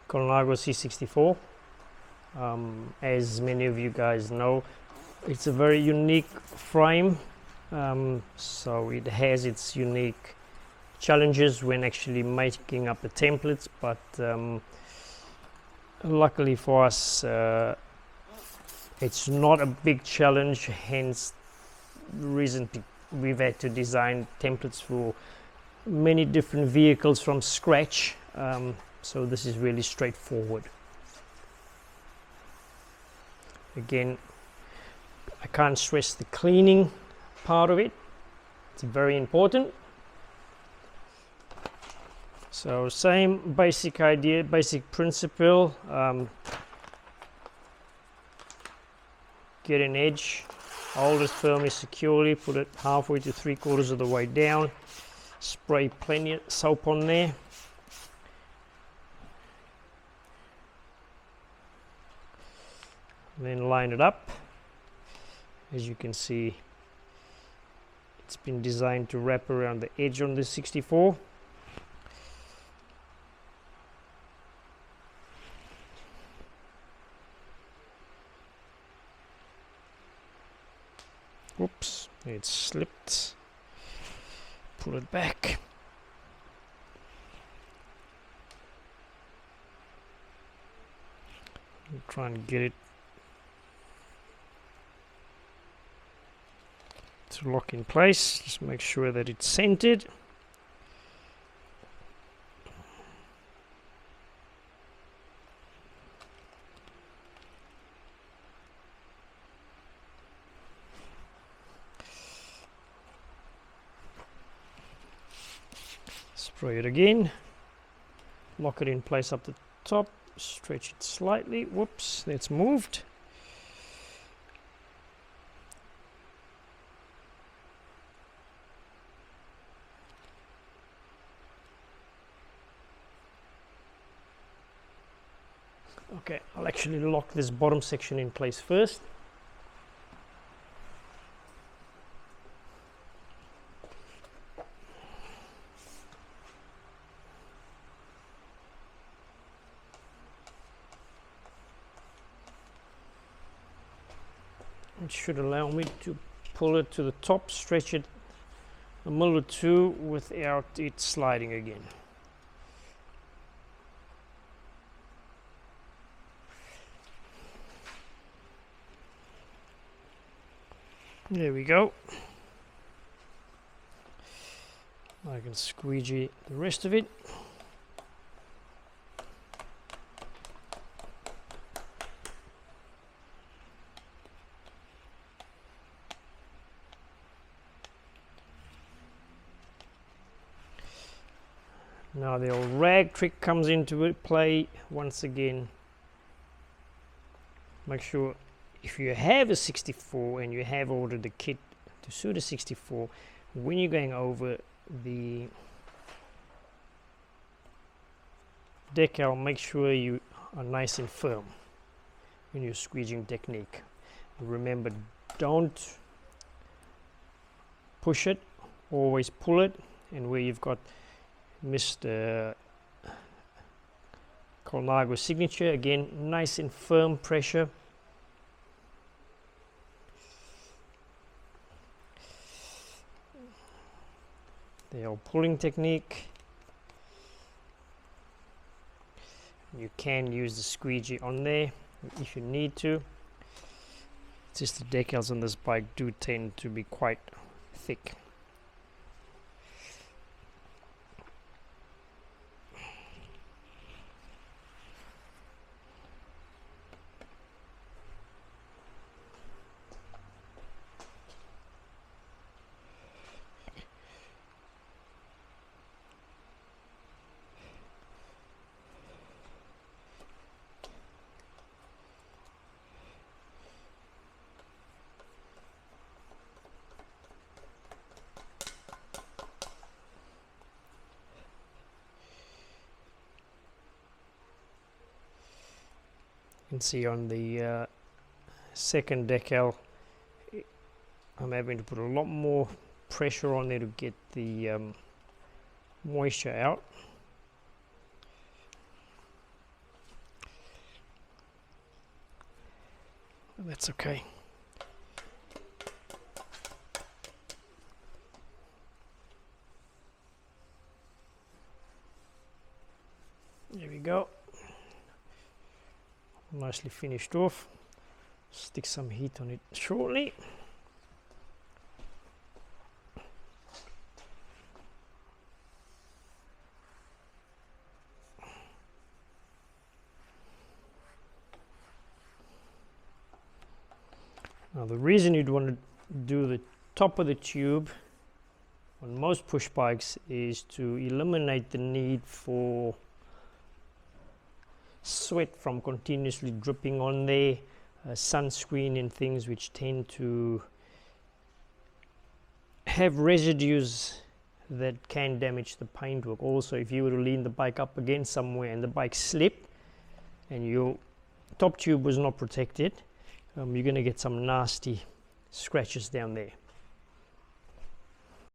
Colnago C64. As many of you guys know, it's a very unique frame, so it has its unique challenges when actually making up the templates, but luckily for us it's not a big challenge, hence the reason we've had to design templates for many different vehicles from scratch, so this is really straightforward. Again, I can't stress the cleaning part of it, it's very important. So same basic idea, basic principle, get an edge, hold it firmly securely, put it halfway to 3/4 of the way down, spray plenty of soap on there. And then line it up. As you can see, it's been designed to wrap around the edge on the 64. Oops, it slipped. Pull it back. I'll try and get it to lock in place. Just make sure that it's centered. Spray it again, lock it in place up the top, stretch it slightly, whoops, that's moved. Okay, I'll actually lock this bottom section in place first. It should allow me to pull it to the top, stretch it a mil or two without it sliding again. There we go. I can squeegee the rest of it. Now the old rag trick comes into play once again. Make sure if you have a 64 and you have ordered the kit to suit a 64, when you're going over the decal, make sure you are nice and firm in your squeegeeing technique. Remember, don't push it, always pull it, and where you've got Mr. Colnago signature, again nice and firm pressure. The old pulling technique. You can use the squeegee on there if you need to. It's just the decals on this bike do tend to be quite thick. You can see on the second decal I'm having to put a lot more pressure on there to get the moisture out. but that's okay. There we go. Nicely finished off. Stick some heat on it shortly. Now the reason you'd want to do the top of the tube on most push bikes is to eliminate the need for sweat from continuously dripping on there, sunscreen and things which tend to have residues that can damage the paintwork. Also, if you were to lean the bike up against somewhere and the bike slipped and your top tube was not protected, you're going to get some nasty scratches down there.